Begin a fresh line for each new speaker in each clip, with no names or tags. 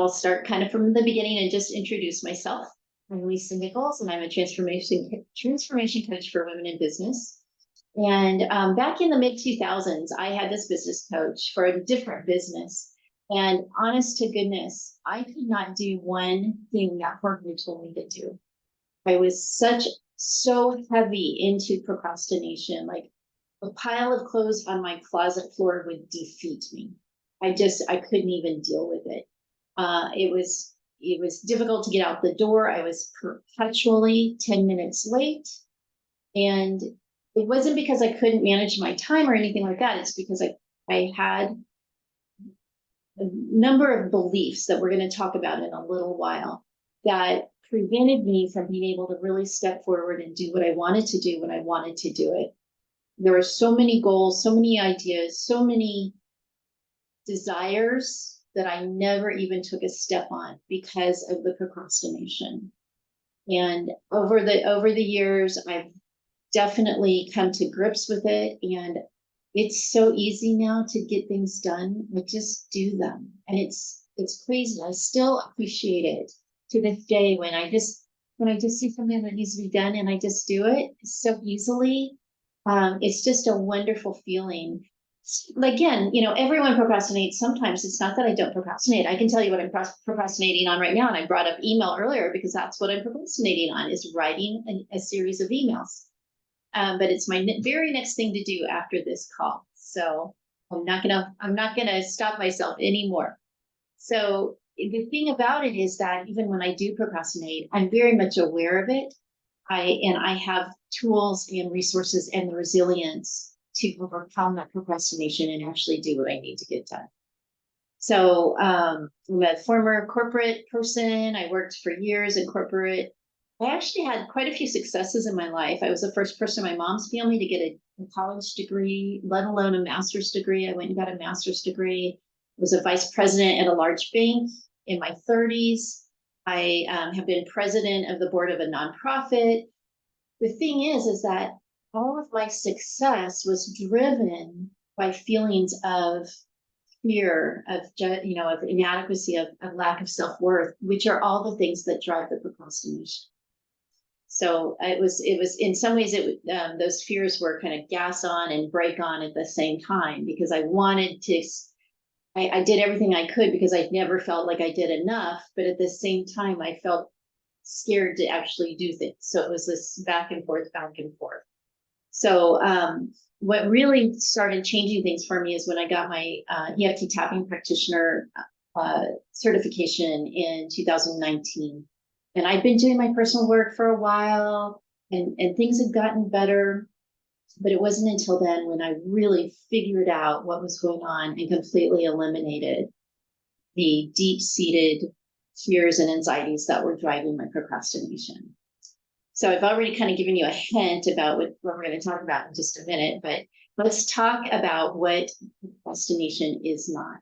I'll start kind of from the beginning and just introduce myself. I'm Lisa Nichols, and I'm a transformation coach for women in business. And back in the mid 2000s, I had this business coach for a different business. And honest to goodness, I could not do one thing that partner told me to do. I was so heavy into procrastination. Like a pile of clothes on my closet floor would defeat me. I couldn't even deal with it. It was difficult to get out the door. I was perpetually 10 minutes late. And it wasn't because I couldn't manage my time or anything like that. It's because I had a number of beliefs that we're going to talk about in a little while that prevented me from being able to really step forward and do what I wanted to do when I wanted to do it. There were so many goals, so many ideas, so many desires that I never even took a step on because of the procrastination. And over the years, I've definitely come to grips with it. And it's so easy now to get things done. I just do them. And it's crazy. I still appreciate it to this day when I just see something that needs to be done and I just do it so easily. It's just a wonderful feeling. Again, everyone procrastinates. Sometimes it's not that I don't procrastinate. I can tell you what I'm procrastinating on right now. And I brought up email earlier because that's what I'm procrastinating on, is writing a series of emails. But it's my very next thing to do after this call. So I'm not gonna stop myself anymore. So the thing about it is that even when I do procrastinate, I'm very much aware of it. I have tools and resources and the resilience to overcome that procrastination and actually do what I need to get done. So I'm a former corporate person. I worked for years in corporate. I actually had quite a few successes in my life. I was the first person in my mom's family to get a college degree, let alone a master's degree. I went and got a master's degree. I was a vice president at a large bank in my 30s. I have been president of the board of a nonprofit. The thing is that all of my success was driven by feelings of fear, of inadequacy, of lack of self-worth, which are all the things that drive the procrastination. So it was in some ways those fears were kind of gas on and brake on at the same time, because I wanted to. I did everything I could because I never felt like I did enough, but at the same time I felt scared to actually do things. So it was this back and forth. So what really started changing things for me is when I got my EFT tapping practitioner certification in 2019. And I'd been doing my personal work for a while, and things had gotten better. But it wasn't until then when I really figured out what was going on and completely eliminated the deep-seated fears and anxieties that were driving my procrastination. So I've already kind of given you a hint about what we're going to talk about in just a minute, but let's talk about what procrastination is not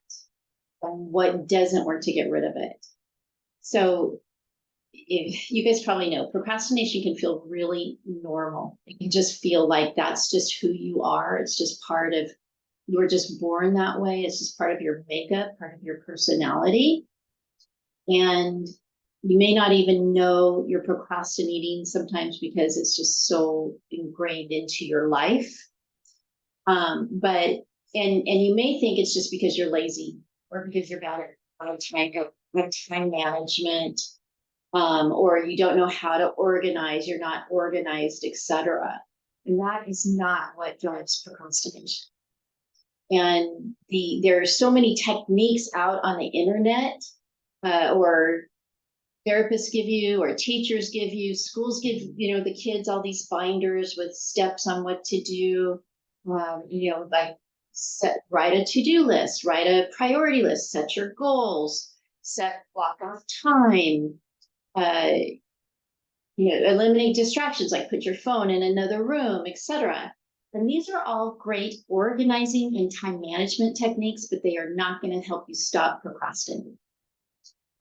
and what doesn't work to get rid of it. So if you guys probably know, procrastination can feel really normal. It can just feel like that's just who you are. It's just part of, you were just born that way. It's just part of your makeup, part of your personality. And you may not even know you're procrastinating sometimes because it's just so ingrained into your life. But you may think it's just because you're lazy or because you're bad at time management. Or you don't know how to organize, you're not organized, etc. And that is not what drives procrastination. And there are so many techniques out on the internet, or therapists give you, or teachers give you, schools give, the kids all these binders with steps on what to do, like write a to-do list, write a priority list, set your goals, block off time, eliminate distractions, like put your phone in another room, etc. And these are all great organizing and time management techniques, but they are not going to help you stop procrastinating.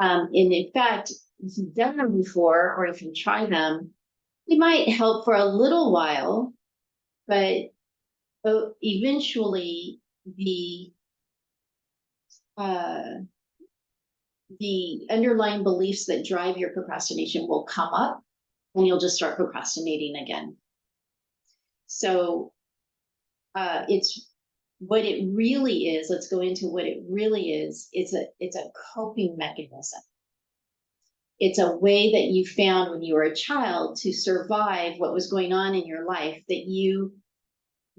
And in fact, if you've done them before, or if you try them, they might help for a little while, but eventually the the underlying beliefs that drive your procrastination will come up, and you'll just start procrastinating again. So it's what it really is. Let's go into what it really is. It's a coping mechanism. It's a way that you found when you were a child to survive what was going on in your life that you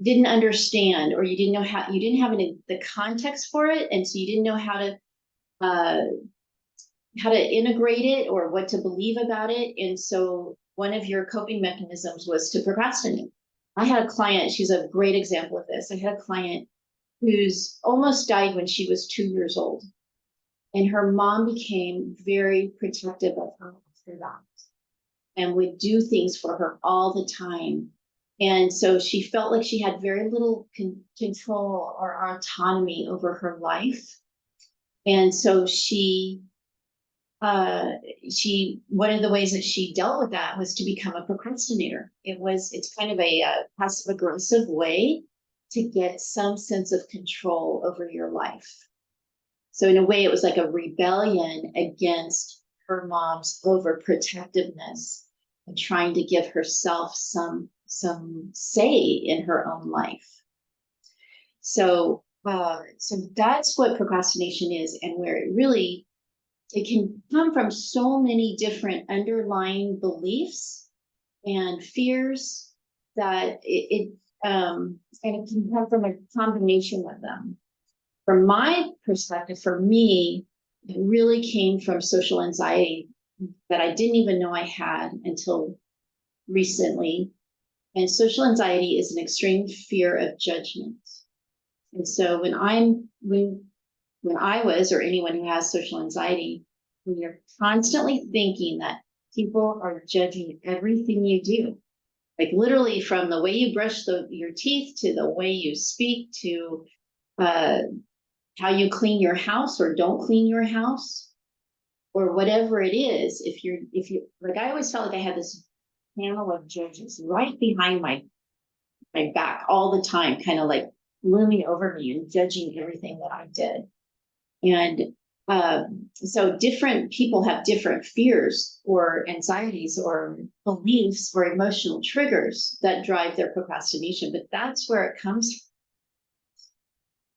didn't understand, or you didn't know how, you didn't have the context for it, and so you didn't know uh, how to integrate it or what to believe about it. And so one of your coping mechanisms was to procrastinate. I had a client, she's a great example of this. I had a client who's almost died when she was 2 years old. And her mom became very protective of her after that and would do things for her all the time. And so she felt like she had very little control or autonomy over her life. And so one of the ways that she dealt with that was to become a procrastinator. It's kind of a passive aggressive way to get some sense of control over your life. So in a way, it was like a rebellion against her mom's overprotectiveness and trying to give herself some say in her own life. So that's what procrastination is, and where it can come from so many different underlying beliefs and fears that it can come from a combination of them. From my perspective, for me, it really came from social anxiety that I didn't even know I had until recently. And social anxiety is an extreme fear of judgment. And so when I was, or anyone who has social anxiety, when you're constantly thinking that people are judging everything you do, like literally from the way you brush your teeth to the way you speak to how you clean your house or don't clean your house, or whatever it is, if you like, I always felt like I had this panel of judges right behind my back all the time, kind of like looming over me and judging everything that I did. And so different people have different fears or anxieties or beliefs or emotional triggers that drive their procrastination, but that's where it comes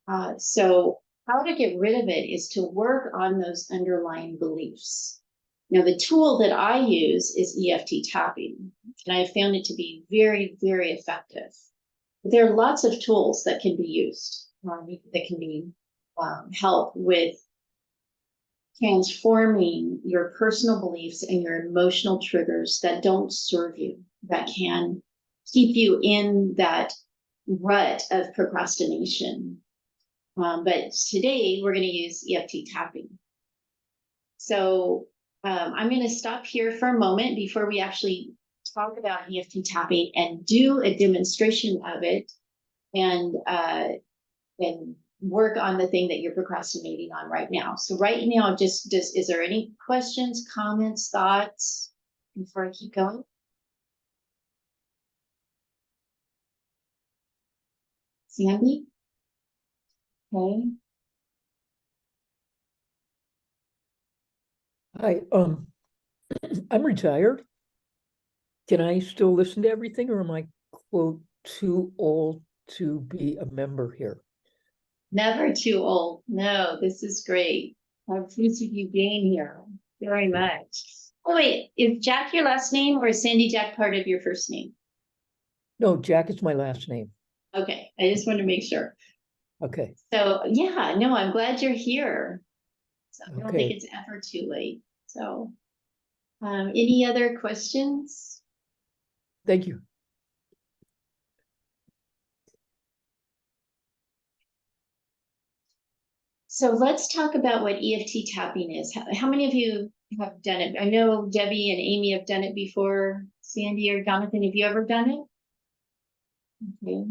from. So how to get rid of it is to work on those underlying beliefs. Now, the tool that I use is EFT tapping, and I have found it to be very, very effective. But there are lots of tools that can be used that can be help with transforming your personal beliefs and your emotional triggers that don't serve you, that can keep you in that rut of procrastination. But today we're going to use EFT tapping. So I'm going to stop here for a moment before we actually talk about EFT tapping and do a demonstration of it, and work on the thing that you're procrastinating on right now. So right now, is there any questions, comments, thoughts before I keep going? Sandy? Okay.
Hi, I'm retired. Can I still listen to everything, or am I, quote, too old to be a member here?
Never too old. No, this is great. I appreciate you being here very much. Oh, wait, is Jack your last name, or is Sandy Jack part of your first name?
No, Jack is my last name.
Okay, I just want to make sure.
Okay.
So yeah, no, I'm glad you're here. So I don't think
Okay.
it's ever too late. So any other questions?
Thank you.
So let's talk about what EFT tapping is. How many of you have done it? I know Debbie and Amy have done it before. Sandy or Jonathan, have you ever done it? Okay,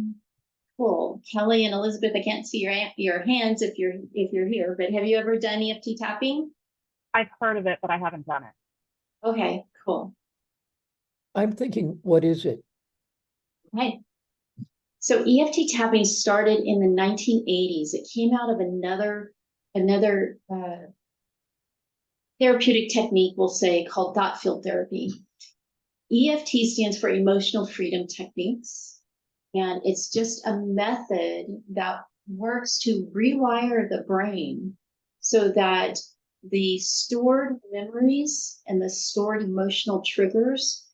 cool. Kelly and Elizabeth, I can't see your hands if you're here, but have you ever done EFT tapping?
I've heard of it, but I haven't done it.
Okay, cool.
I'm thinking, what is it?
Right. So EFT tapping started in the 1980s. It came out of another therapeutic technique, we'll say, called thought field therapy. EFT stands for emotional freedom techniques. And it's just a method that works to rewire the brain so that the stored memories and the stored emotional triggers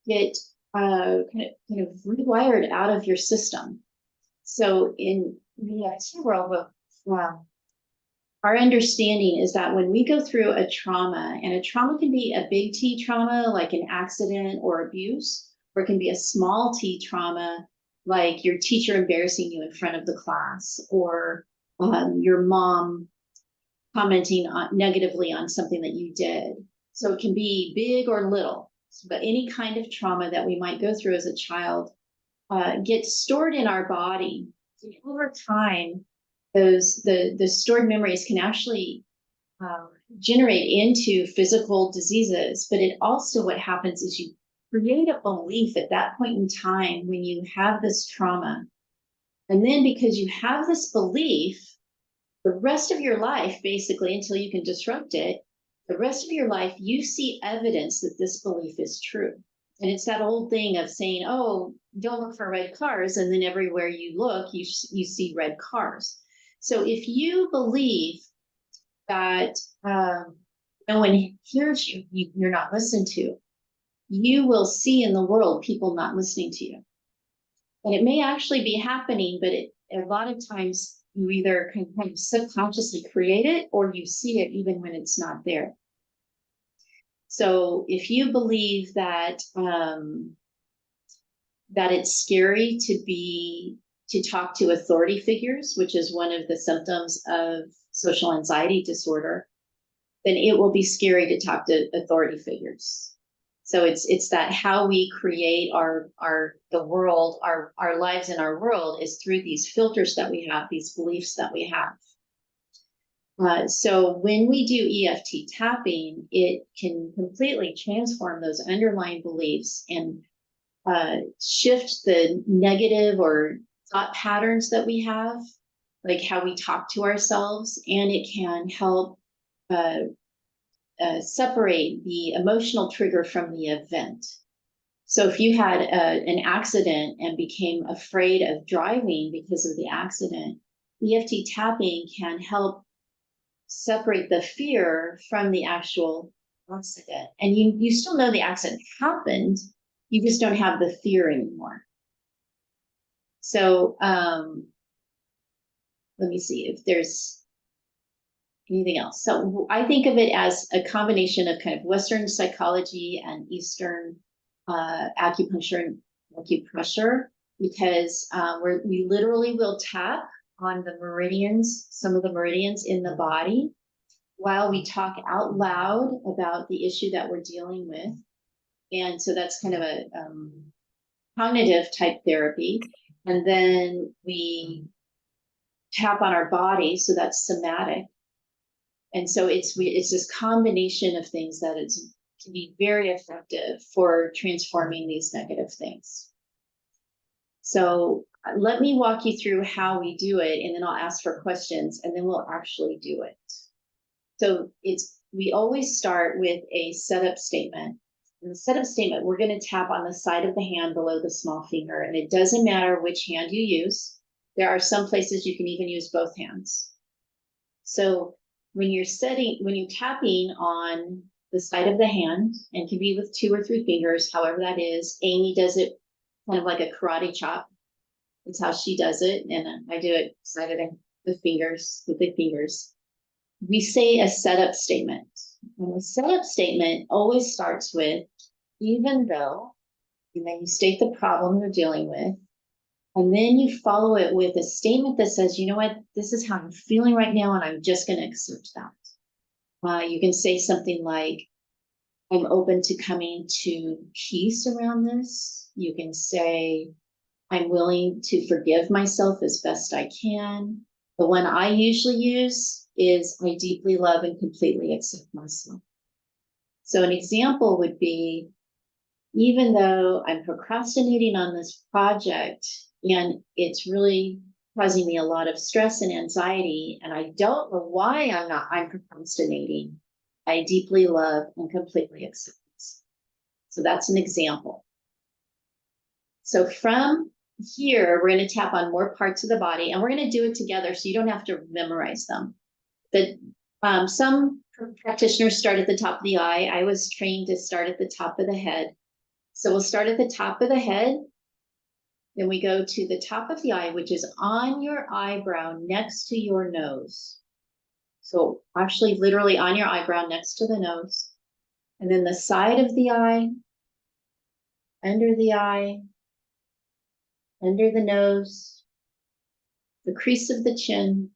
get kind of rewired out of your system. So in the EFT world, well, our understanding is that when we go through a trauma, and a trauma can be a big T trauma, like an accident or abuse, or it can be a small T trauma, like your teacher embarrassing you in front of the class, or your mom commenting negatively on something that you did. So it can be big or little, but any kind of trauma that we might go through as a child gets stored in our body. And over time, the stored memories can actually generate into physical diseases. But it also, what happens is you create a belief at that point in time when you have this trauma. And then because you have this belief, the rest of your life, basically, until you can disrupt it, the rest of your life, you see evidence that this belief is true. And it's that old thing of saying, oh, don't look for red cars. And then everywhere you look, you see red cars. So if you believe that no one hears you, you're not listened to, you will see in the world people not listening to you. And it may actually be happening, but a lot of times you either can kind of subconsciously create it or you see it even when it's not there. So if you believe that that it's scary to talk to authority figures, which is one of the symptoms of social anxiety disorder, then it will be scary to talk to authority figures. So it's that how we create the world, our lives in our world is through these filters that we have, these beliefs that we have. So when we do EFT tapping, it can completely transform those underlying beliefs and shift the negative or thought patterns that we have, like how we talk to ourselves, and it can help separate the emotional trigger from the event. So if you had an accident and became afraid of driving because of the accident, EFT tapping can help separate the fear from the actual accident. And you still know the accident happened, you just don't have the fear anymore. So let me see if there's anything else. So I think of it as a combination of kind of Western psychology and Eastern acupuncture and acupressure, because we literally will tap on the meridians, some of the meridians in the body, while we talk out loud about the issue that we're dealing with. And so that's kind of a cognitive type therapy. And then we tap on our body, so that's somatic. And so it's this combination of things that can be very effective for transforming these negative things. So let me walk you through how we do it, and then I'll ask for questions, and then we'll actually do it. So we always start with a setup statement. In the setup statement, we're going to tap on the side of the hand below the small finger, and it doesn't matter which hand you use. There are some places you can even use both hands. So when you're tapping on the side of the hand, and can be with 2 or 3 fingers, however that is. Amy does it kind of like a karate chop. That's how she does it, and I do it side of the fingers, with the fingers. We say a setup statement. And the setup statement always starts with, even though, and then you state the problem you're dealing with, and then you follow it with a statement that says, you know what, this is how I'm feeling right now, and I'm just going to accept that. You can say something like, I'm open to coming to peace around this. You can say, I'm willing to forgive myself as best I can. The one I usually use is, I deeply love and completely accept myself. So an example would be, even though I'm procrastinating on this project and it's really causing me a lot of stress and anxiety, and I don't know why I'm procrastinating, I deeply love and completely accept. So that's an example. So from here, we're going to tap on more parts of the body, and we're going to do it together so you don't have to memorize them. Some practitioners start at the top of the eye. I was trained to start at the top of the head. So we'll start at the top of the head. Then we go to the top of the eye, which is on your eyebrow next to your nose. So actually literally on your eyebrow next to the nose. And then the side of the eye, under the eye, under the nose, the crease of the chin,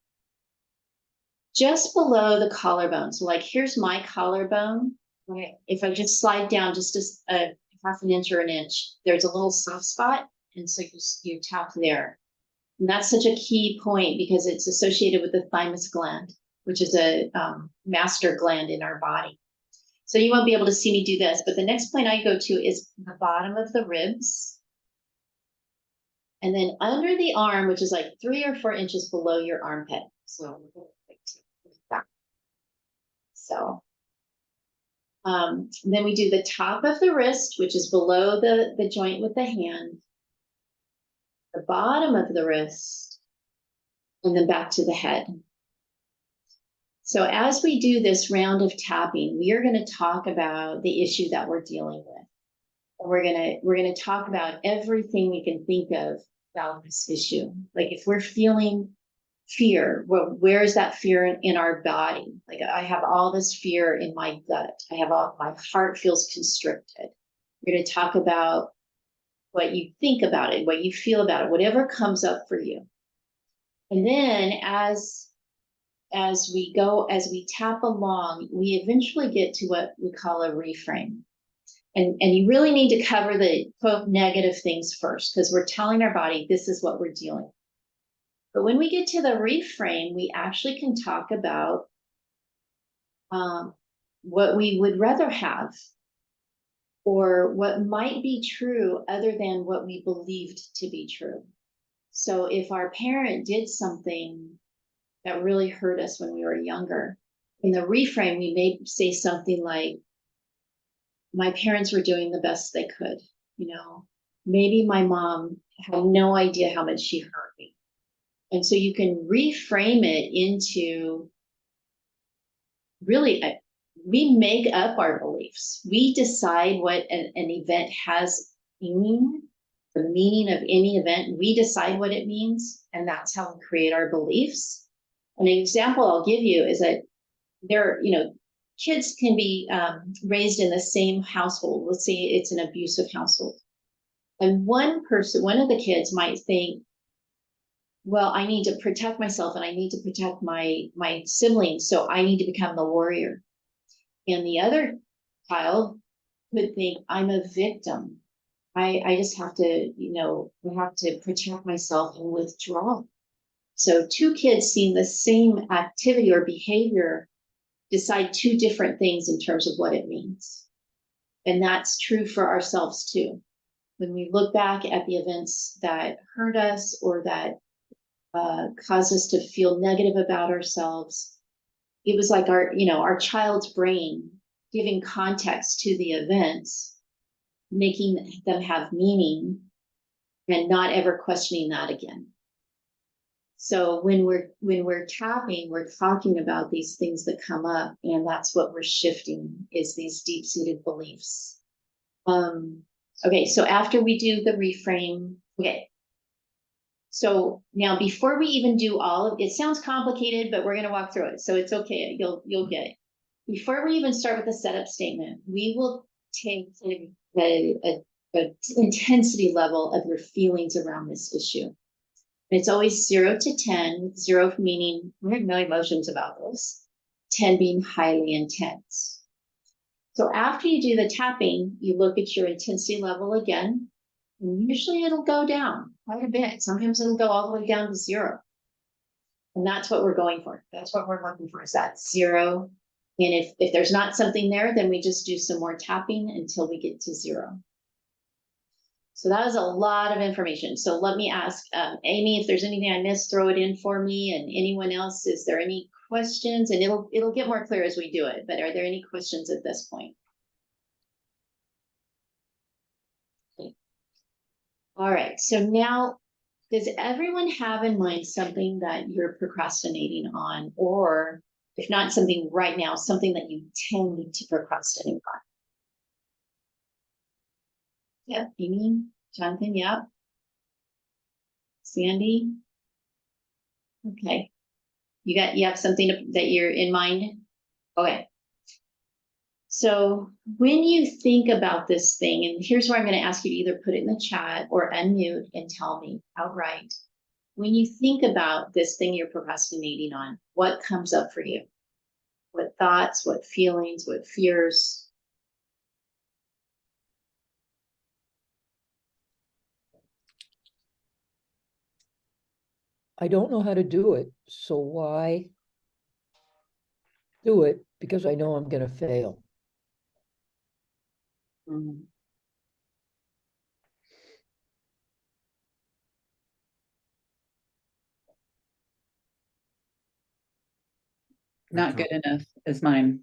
just below the collarbone. So like here's my collarbone. Right. If I just slide down just a half an inch or an inch, there's a little soft spot. And so you tap there. And that's such a key point because it's associated with the thymus gland, which is a master gland in our body. So you won't be able to see me do this, but the next point I go to is the bottom of the ribs. And then under the arm, which is like 3 or 4 inches below your armpit. So then we do the top of the wrist, which is below the joint with the hand, the bottom of the wrist, and then back to the head. So as we do this round of tapping, we are going to talk about the issue that we're dealing with. We're going to talk about everything we can think of about this issue. Like if we're feeling fear, well, where is that fear in our body? Like I have all this fear in my gut. My heart feels constricted. We're going to talk about what you think about it, what you feel about it, whatever comes up for you. And then as we tap along, we eventually get to what we call a reframe. And you really need to cover the quote negative things first, because we're telling our body this is what we're dealing with. But when we get to the reframe, we actually can talk about what we would rather have, or what might be true other than what we believed to be true. So if our parent did something that really hurt us when we were younger, in the reframe, we may say something like, my parents were doing the best they could. Maybe my mom had no idea how much she hurt me. And so you can reframe it into really, we make up our beliefs. We decide what an event has meaning, the meaning of any event. We decide what it means, and that's how we create our beliefs. An example I'll give you is that kids can be raised in the same household. Let's say it's an abusive household. And one of the kids might think, well, I need to protect myself and I need to protect my siblings, so I need to become the warrior. And the other child would think, I'm a victim. I just have to, I have to protect myself and withdraw. So 2 kids seeing the same activity or behavior decide 2 different things in terms of what it means. And that's true for ourselves too. When we look back at the events that hurt us or that caused us to feel negative about ourselves, it was like our child's brain giving context to the events, making them have meaning, and not ever questioning that again. So when we're tapping, we're talking about these things that come up, and that's what we're shifting, is these deep-seated beliefs. Okay, so after we do the reframe, okay. So now before we even do all of it, sounds complicated, but we're going to walk through it. So it's okay, you'll get it. Before we even start with the setup statement, we will take a intensity level of your feelings around this issue. It's always 0 to 10, 0 meaning we have no emotions about this, 10 being highly intense. So after you do the tapping, you look at your intensity level again, and usually it'll go down quite a bit. Sometimes it'll go all the way down to 0. And that's what we're going for. That's what we're looking for, is that 0. And if there's not something there, then we just do some more tapping until we get to 0. So that was a lot of information. So let me ask, Amy, if there's anything I missed, throw it in for me, and anyone else, is there any questions? And it'll get more clear as we do it, but are there any questions at this point? Okay. All right, so now, does everyone have in mind something that you're procrastinating on, or if not something right now, something that you tend to procrastinate on? Yeah, Amy, Jonathan, yeah. Sandy? Okay. You have something that you're in mind? Okay. So when you think about this thing, and here's where I'm going to ask you to either put it in the chat or unmute and tell me outright. When you think about this thing you're procrastinating on, what comes up for you? What thoughts, what feelings, what fears?
I don't know how to do it, so why do it? Because I know I'm going to fail.
Mm.
Not good enough is mine.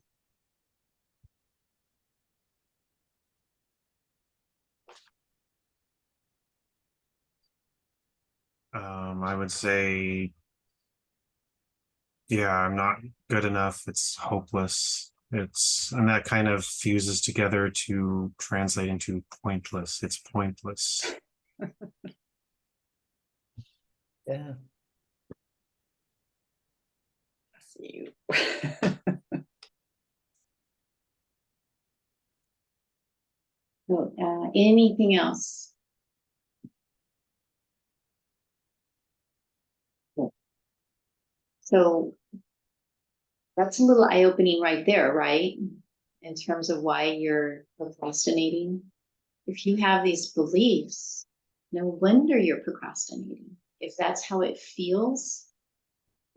I would say, yeah, I'm not good enough. It's hopeless. And that kind of fuses together to translate into pointless. It's pointless.
Yeah.
See you.
So, anything else? So that's a little eye-opening right there, right? In terms of why you're procrastinating. If you have these beliefs, no wonder you're procrastinating. If that's how it feels,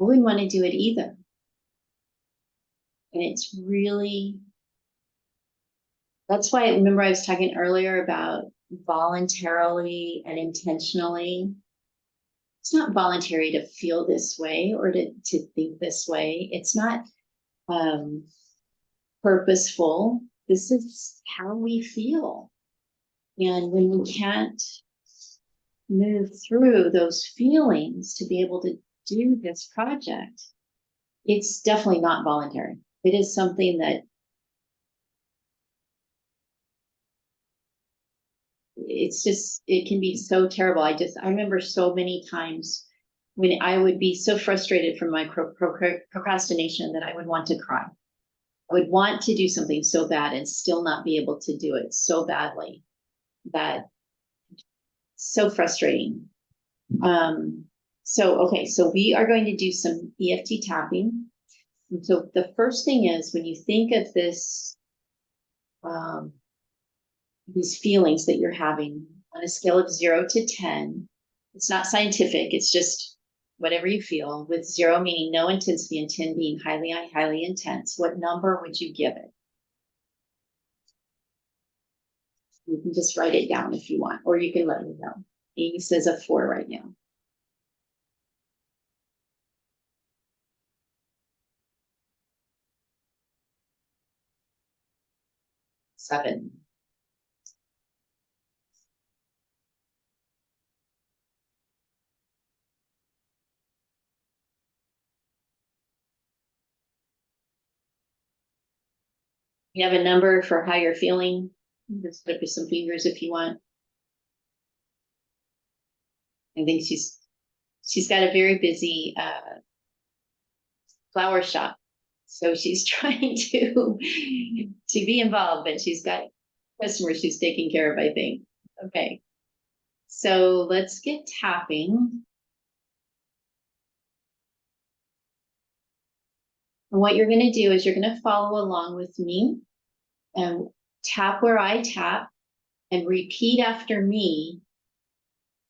I wouldn't want to do it either. And it's really, that's why, remember I was talking earlier about voluntarily and intentionally. It's not voluntary to feel this way or to think this way. It's not purposeful. This is how we feel. And when we can't move through those feelings to be able to do this project, it's definitely not voluntary. It is something that it's just, it can be so terrible. I remember so many times when I would be so frustrated from my procrastination that I would want to cry. I would want to do something so bad and still not be able to do it so badly. That so frustrating. Okay, so we are going to do some EFT tapping. And so the first thing is, when you think of this, these feelings that you're having on a scale of 0 to 10, it's not scientific, it's just whatever you feel, with 0 meaning no intensity and 10 being highly intense. What number would you give it? You can just write it down if you want, or you can let me know. Amy says a 4 right now. 7. You have a number for how you're feeling? Just put up with some fingers if you want. I think she's got a very busy flower shop, so she's trying to be involved, but she's got customers she's taking care of, I think. Okay, so let's get tapping. And what you're going to do is you're going to follow along with me and tap where I tap and repeat after me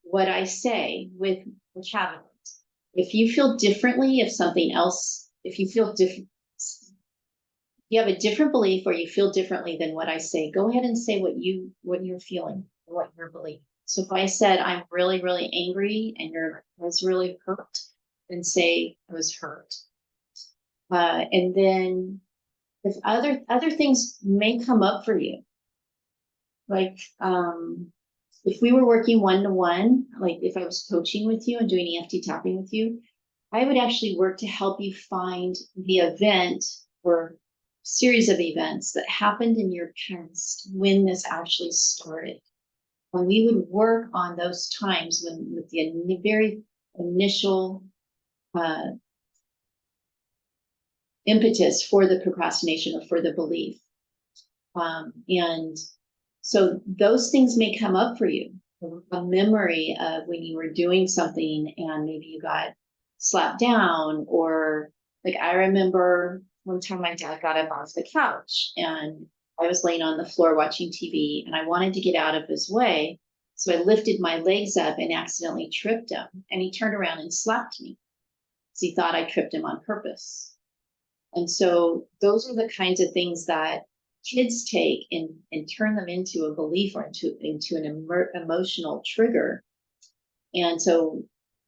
what I say with caveat. If you feel differently, if you feel different, you have a different belief or you feel differently than what I say, go ahead and say what you're feeling, what your belief. So if I said, I'm really, really angry and I was really hurt, then say I was hurt. And then if other things may come up for you, like, if we were working one-to-one, like if I was coaching with you and doing EFT tapping with you, I would actually work to help you find the event or series of events that happened in your past when this actually started. When we would work on those times when with the very initial impetus for the procrastination or for the belief. And so those things may come up for you. A memory of when you were doing something and maybe you got slapped down, or like I remember one time my dad got up off the couch and I was laying on the floor watching TV and I wanted to get out of his way. So I lifted my legs up and accidentally tripped him, and he turned around and slapped me because he thought I tripped him on purpose. And so those are the kinds of things that kids take and turn them into a belief or into an emotional trigger. And so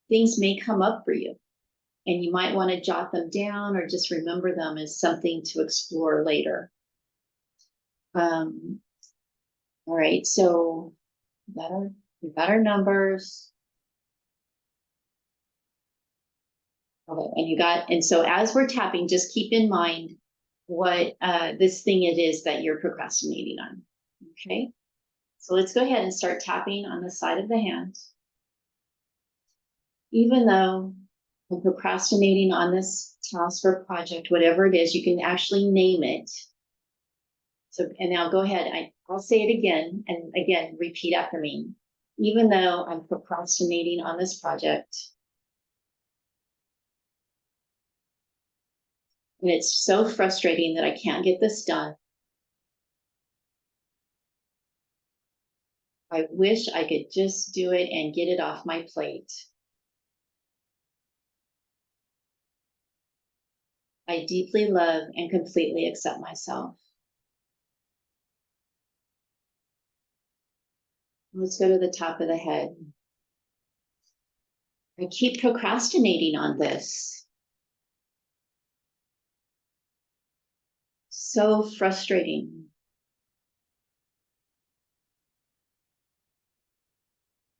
things may come up for you, and you might want to jot them down or just remember them as something to explore later. All right, so we got our numbers. Okay, and so as we're tapping, just keep in mind what this thing it is that you're procrastinating on. Okay, so let's go ahead and start tapping on the side of the hand. Even though I'm procrastinating on this task or project, whatever it is, you can actually name it. So, and now go ahead, I'll say it again, and again, repeat after me. Even though I'm procrastinating on this project, and it's so frustrating that I can't get this done, I wish I could just do it and get it off my plate. I deeply love and completely accept myself. Let's go to the top of the head. I keep procrastinating on this. So frustrating.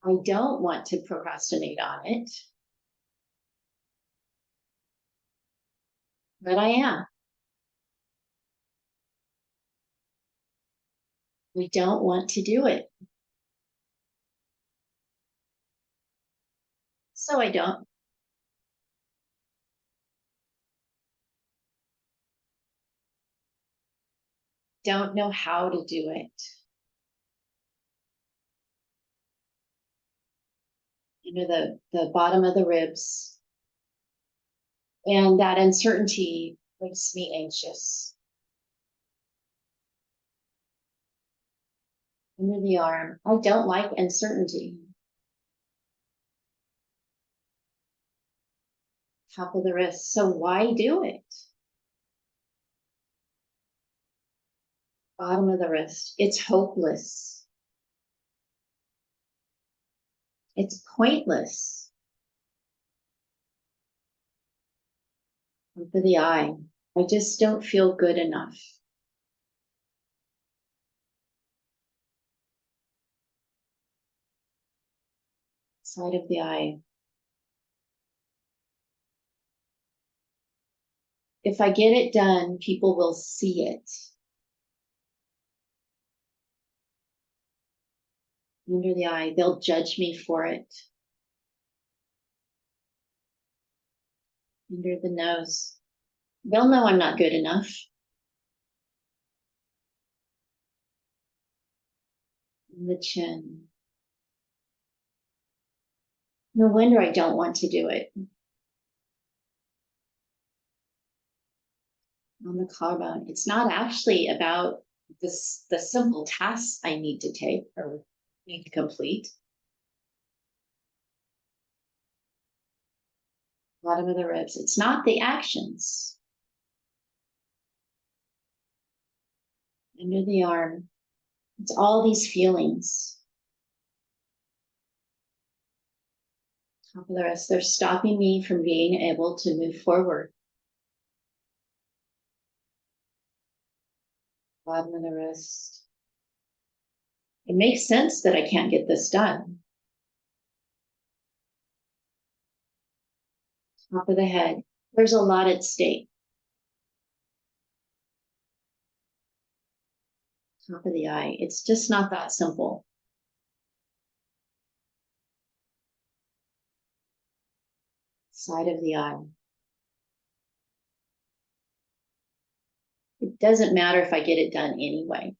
I don't want to procrastinate on it, but I am. We don't want to do it. So I don't know how to do it. Under the bottom of the ribs. And that uncertainty makes me anxious. Under the arm. I don't like uncertainty. Top of the wrist. So why do it? Bottom of the wrist. It's hopeless. It's pointless. Under the eye. I just don't feel good enough. Side of the eye. If I get it done, people will see it. Under the eye, they'll judge me for it. Under the nose, they'll know I'm not good enough. In the chin. No wonder I don't want to do it. On the collarbone, it's not actually about the simple tasks I need to take or need to complete. Bottom of the ribs, it's not the actions. Under the arm, it's all these feelings. Top of the wrist. They're stopping me from being able to move forward. Bottom of the wrist. It makes sense that I can't get this done. Top of the head. There's a lot at stake. Top of the eye. It's just not that simple. Side of the eye. It doesn't matter if I get it done anyway.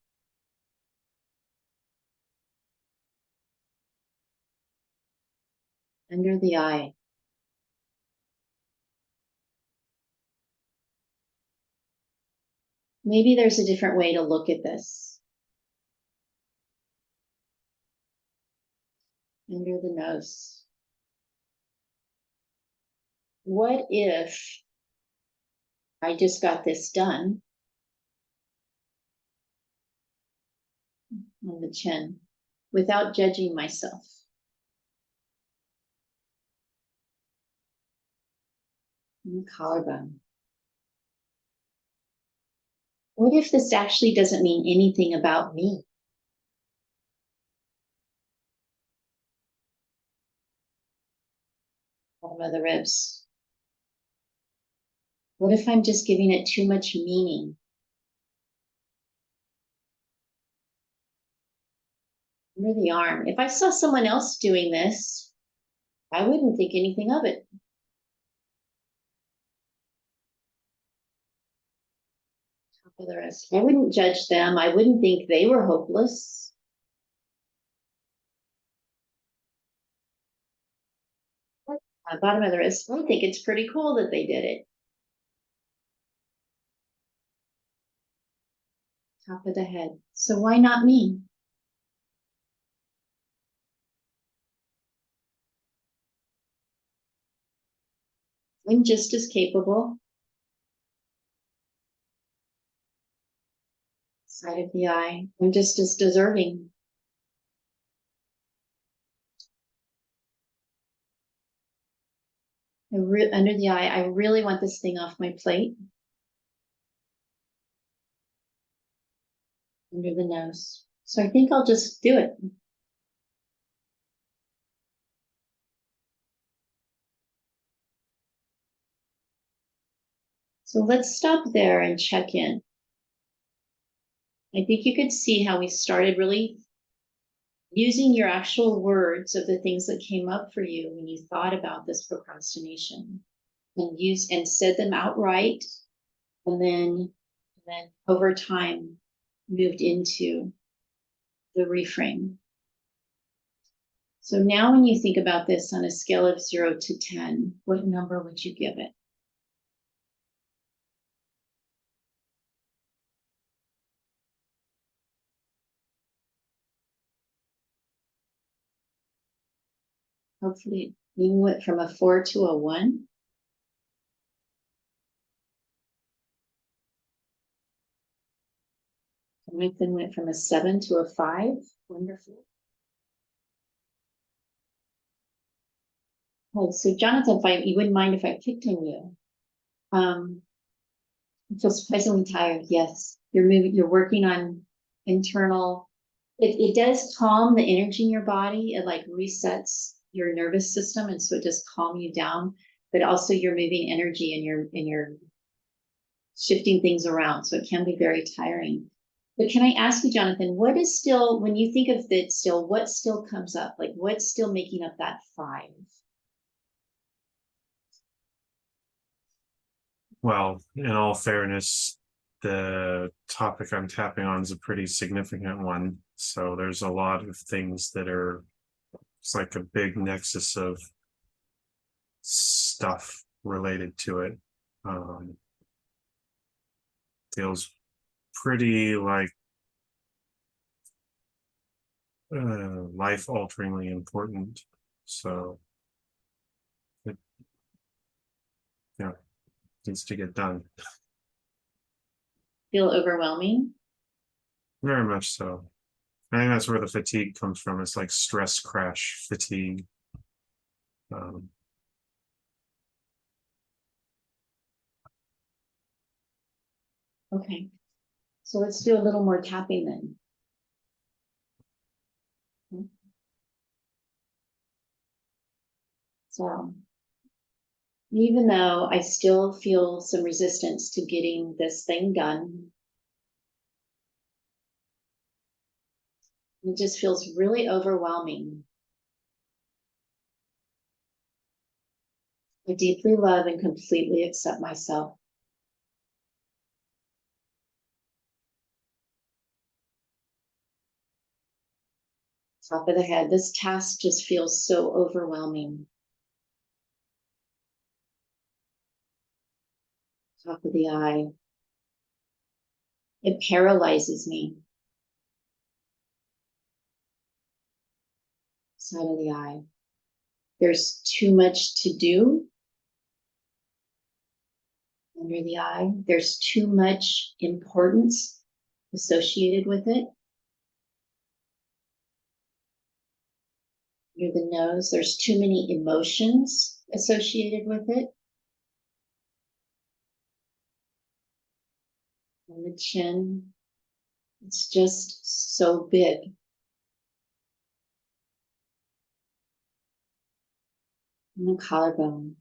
Under the eye. Maybe there's a different way to look at this. Under the nose. What if I just got this done on the chin without judging myself? And the collarbone. What if this actually doesn't mean anything about me? Bottom of the ribs. What if I'm just giving it too much meaning? Under the arm. If I saw someone else doing this, I wouldn't think anything of it. Top of the wrist. I wouldn't judge them. I wouldn't think they were hopeless. Bottom of the wrist. I think it's pretty cool that they did it. Top of the head. So why not me? I'm just as capable. Side of the eye. I'm just as deserving. Under the eye, I really want this thing off my plate. Under the nose. So I think I'll just do it. So let's stop there and check in. I think you could see how we started really using your actual words of the things that came up for you when you thought about this procrastination, and said them outright, and then over time moved into the reframe. So now when you think about this on a scale of 0 to 10, what number would you give it? Hopefully you went from a 4 to a 1. Then went from a 7 to a 5. Wonderful. Oh, so Jonathan, if you wouldn't mind if I picked on you. I feel surprisingly tired. Yes, you're working on internal. It does calm the energy in your body. It like resets your nervous system, and so it does calm you down. But also you're moving energy and you're shifting things around, so it can be very tiring. But can I ask you, Jonathan, what is still, when you think of it still, what still comes up? Like what's still making up that 5?
Well, in all fairness, the topic I'm tapping on is a pretty significant one. So there's a lot of things that are, it's like a big nexus of stuff related to it. Feels pretty like life-alteringly important. So it, yeah, needs to get done.
Feel overwhelming?
Very much so. I think that's where the fatigue comes from. It's like stress crash fatigue. Um,
Okay. So let's do a little more tapping then. So even though I still feel some resistance to getting this thing done, it just feels really overwhelming. I deeply love and completely accept myself. Top of the head, this task just feels so overwhelming. Top of the eye, it paralyzes me. Side of the eye, there's too much to do. Under the eye, there's too much importance associated with it. Under the nose, there's too many emotions associated with it. On the chin, it's just so big. On the collarbone,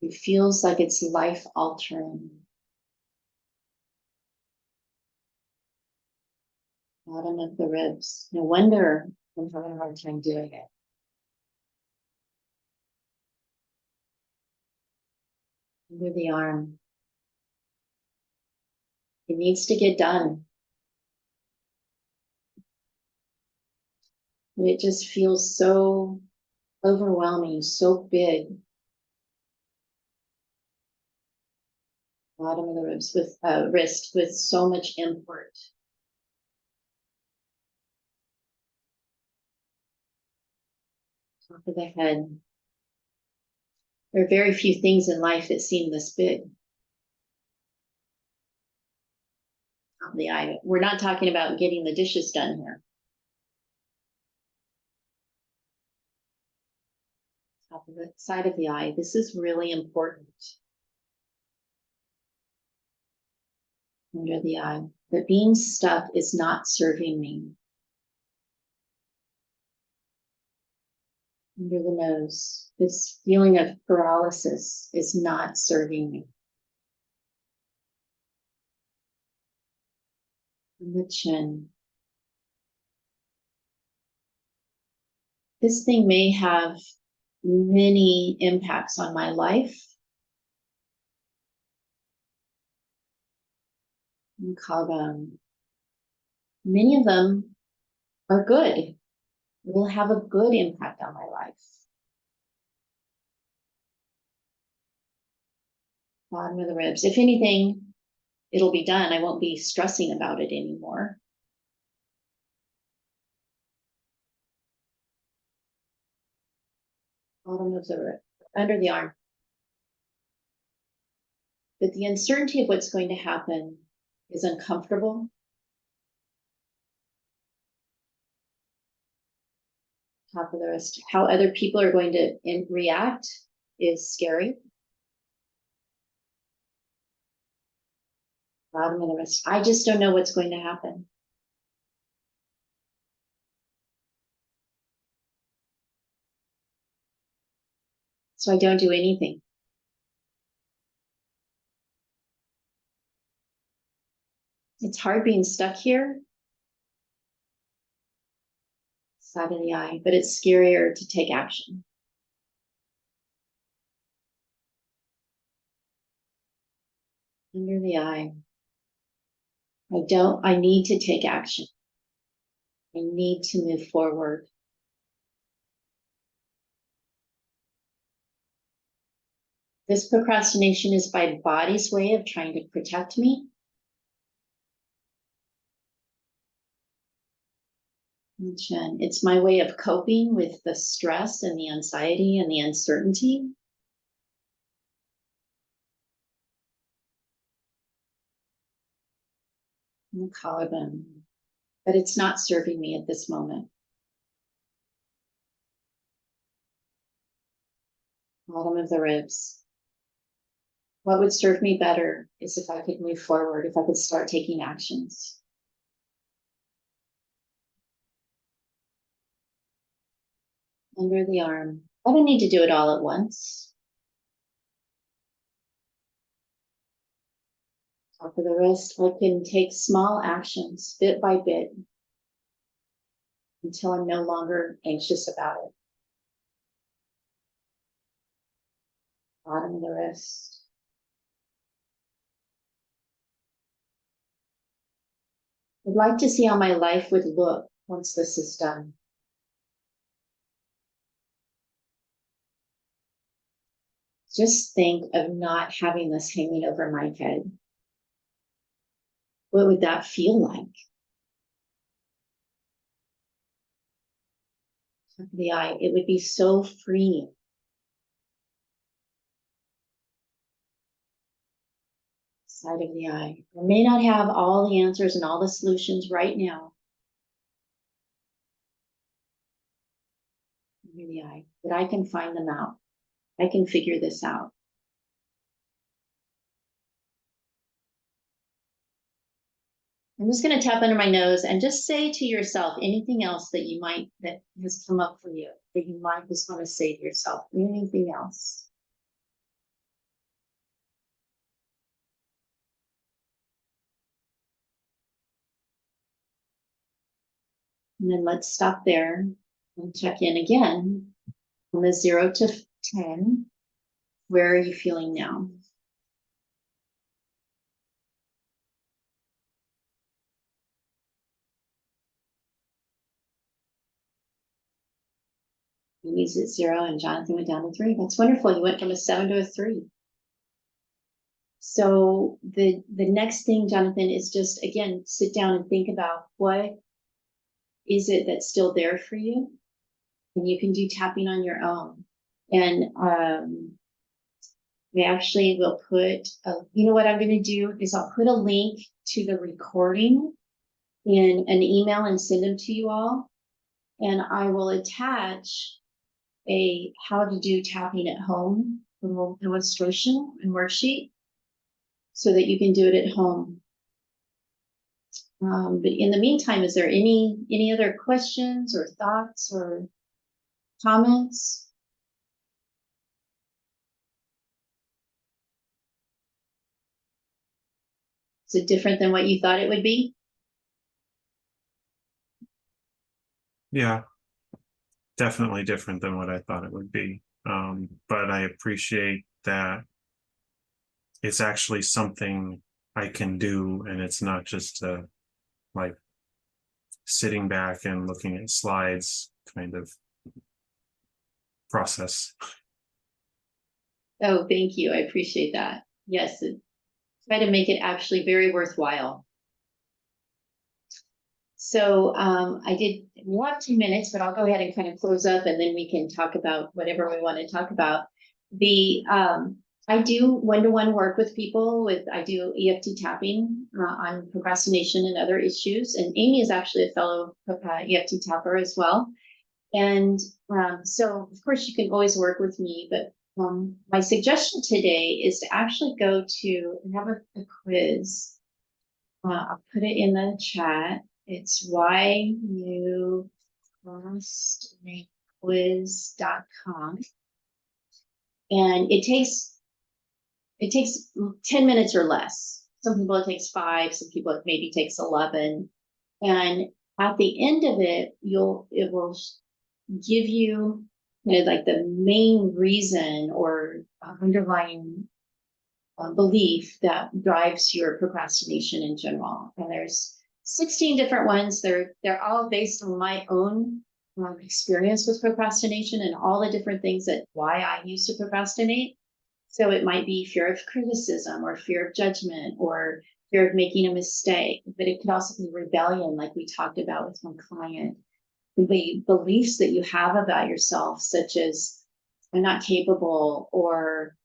it feels like it's life altering. Bottom of the ribs. No wonder I'm having a hard time doing it. Under the arm. It needs to get done. It just feels so overwhelming, so big. Bottom of the ribs with wrist with so much import. Top of the head. There are very few things in life that seem this big. Top of the eye. We're not talking about getting the dishes done here. Top of the side of the eye. This is really important. Under the eye. But being stuck is not serving me. Under the nose. This feeling of paralysis is not serving me. On the chin. This thing may have many impacts on my life. And collarbone. Many of them are good. Will have a good impact on my life. Bottom of the ribs. If anything, it'll be done. I won't be stressing about it anymore. Bottom of the rib, under the arm. But the uncertainty of what's going to happen is uncomfortable. Top of the wrist. How other people are going to react is scary. Bottom of the wrist. I just don't know what's going to happen. So I don't do anything. It's hard being stuck here. Side of the eye, but it's scarier to take action. Under the eye. I need to take action. I need to move forward. This procrastination is my body's way of trying to protect me. And chin. It's my way of coping with the stress and the anxiety and the uncertainty. And the collarbone. But it's not serving me at this moment. bottom of the ribs. What would serve me better is if I could move forward, if I could start taking actions. Under the arm. I don't need to do it all at once. Top of the wrist, I can take small actions bit by bit until I'm no longer anxious about it. Bottom of the wrist. I'd like to see how my life would look once this is done. Just think of not having this hanging over my head. What would that feel like? Top of the eye, it would be so freeing. Side of the eye. I may not have all the answers and all the solutions right now. Under the eye, but I can find them out. I can figure this out. I'm just going to tap under my nose and just say to yourself anything else that you might, that has come up for you, that you might just want to say to yourself, anything else. And then let's stop there and check in again on the 0 to 10. Where are you feeling now? Amy's at 0 and Jonathan went down to 3. That's wonderful. You went from a 7 to a 3. So the next thing, Jonathan, is just, again, sit down and think about what is it that's still there for you? And you can do tapping on your own. And we actually will put, you know what I'm going to do is I'll put a link to the recording in an email and send them to you all. And I will attach a how to do tapping at home illustration and worksheet so that you can do it at home. But in the meantime, is there any other questions or thoughts or comments? Is it different than what you thought it would be?
Yeah, definitely different than what I thought it would be. But I appreciate that it's actually something I can do, and it's not just like sitting back and looking at slides kind of process.
Oh, thank you. I appreciate that. Yes, try to make it actually very worthwhile. So we have 2 minutes, but I'll go ahead and kind of close up and then we can talk about whatever we want to talk about. I do one-to-one work with people I do EFT tapping on procrastination and other issues. And Amy is actually a fellow EFT tapper as well. And so of course you can always work with me, but my suggestion today is to actually go to have a quiz. I'll put it in the chat. It's youprocrastinatequiz.com. And it takes 10 minutes or less. Some people it takes 5, some people it maybe takes 11. And at the end of it, it will give you, like the main reason or underlying belief that drives your procrastination in general. And there's 16 different ones. They're all based on my own experience with procrastination and all the different things that why I used to procrastinate. So it might be fear of criticism or fear of judgment or fear of making a mistake, but it could also be rebellion, like we talked about with one client. The beliefs that you have about yourself, such as I'm not capable or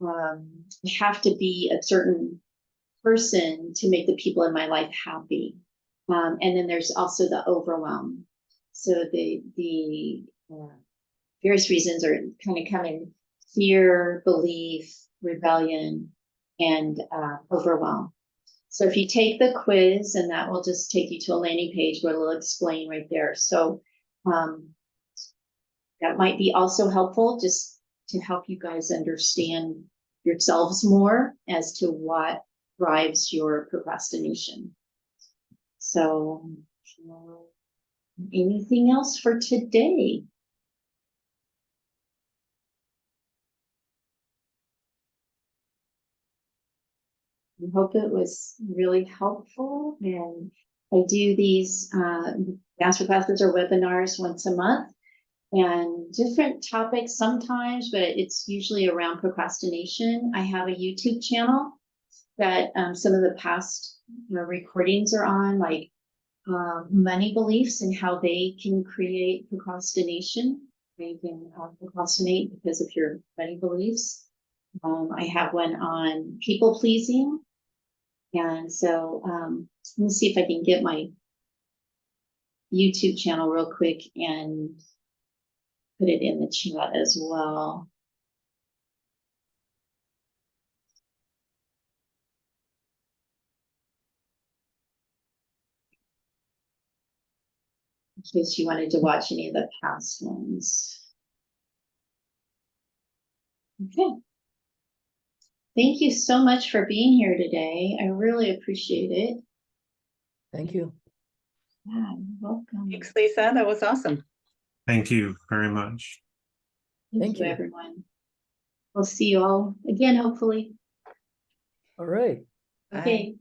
I have to be a certain person to make the people in my life happy. And then there's also the overwhelm. So the various reasons are kind of coming fear, belief, rebellion, and overwhelm. So if you take the quiz, and that will just take you to a landing page where it'll explain right there. So that might be also helpful just to help you guys understand yourselves more as to what drives your procrastination. So anything else for today? I hope it was really helpful, and I do these masterclasses or webinars once a month, and different topics sometimes, but it's usually around procrastination. I have a YouTube channel that some of the past recordings are on, like money beliefs and how they can create procrastination. You can procrastinate because of your money beliefs. I have one on people pleasing. And so let me see if I can get my YouTube channel real quick and put it in the chat as well. In case you wanted to watch any of the past ones. Okay. Thank you so much for being here today. I really appreciate it.
Thank you.
Yeah, you're welcome.
Thanks, Lisa. That was awesome.
Thank you very much.
Thank you,
you.
everyone. We'll see you all again, hopefully.
All right.
Okay.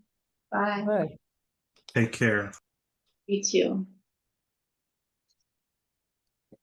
Bye.
Bye.
Take care.
You too.